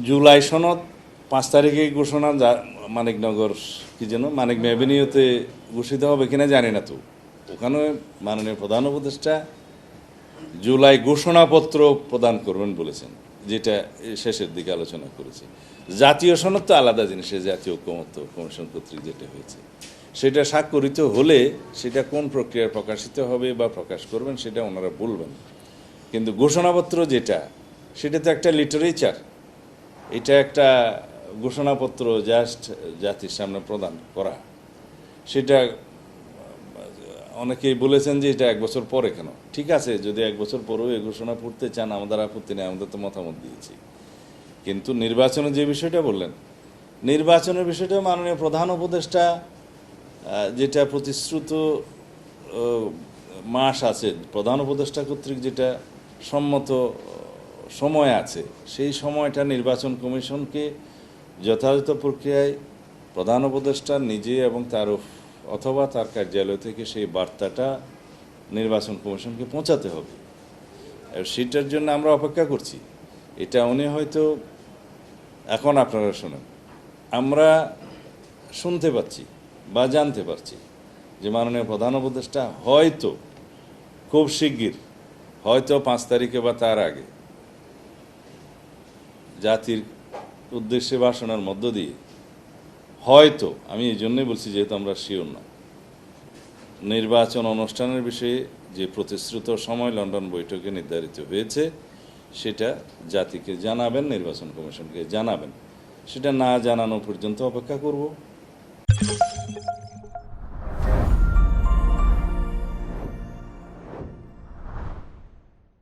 জুলাই সনদ 5 তারিখে ঘোষণা মানিকনগর কি যেন মানিক মেভিনিউতে ঘোষিত হবে কিনা জানি না। তো ওখানে মাননীয় প্রধান উপদেষ্টা জুলাই ঘোষণাপত্র প্রদান করবেন বলেছেন, যেটা শেষের দিকে আলোচনা করেছি। জাতীয় সনদ তো আলাদা জিনিস, জাতীয় ঐকমত্য কমিশন কর্তৃক যেটা হয়েছে সেটা স্বাক্ষরিত হলে সেটা কোন প্রক্রিয়ায় প্রকাশিত হবে বা প্রকাশ করবেন সেটা ওনারা বলবেন। কিন্তু ঘোষণাপত্র যেটা, সেটা তো একটা লিটারেচার, এটা একটা ঘোষণাপত্র জাস্ট জাতির সামনে প্রদান করা। সেটা অনেকেই বলেছেন যে এটা 1 বছর পরে কেন। ঠিক আছে, যদি 1 বছর পরেও এই ঘোষণা পড়তে চান আমাদের আপত্তি নেই, আমাদের তো মতামত দিয়েছি। কিন্তু নির্বাচনের যে বিষয়টা বললেন, নির্বাচনের বিষয়টা মাননীয় প্রধান উপদেষ্টা যেটা প্রতিশ্রুত মাস আছে, প্রধান উপদেষ্টা কর্তৃক যেটা সম্মত সময় আছে, সেই সময়টা নির্বাচন কমিশনকে যথাযথ প্রক্রিয়ায় প্রধান উপদেষ্টা নিজে এবং তার অথবা তার কার্যালয় থেকে সেই বার্তাটা নির্বাচন কমিশনকে পৌঁছাতে হবে। আর সেটার জন্য আমরা অপেক্ষা করছি। এটা উনি হয়তো এখন আপনারা শোনেন, আমরা শুনতে পাচ্ছি বা জানতে পারছি যে মাননীয় প্রধান উপদেষ্টা হয়তো খুব শিগগির, হয়তো 5 তারিখে বা তার আগে জাতির উদ্দেশ্যে ভাষণের মধ্য দিয়ে হয়তো, আমি এই জন্যই বলছি যেহেতু আমরা শিওর না, নির্বাচন অনুষ্ঠানের বিষয়ে যে প্রতিশ্রুত সময় লন্ডন বৈঠকে নির্ধারিত হয়েছে সেটা জাতিকে জানাবেন, নির্বাচন কমিশনকে জানাবেন। সেটা না জানানো পর্যন্ত অপেক্ষা করব।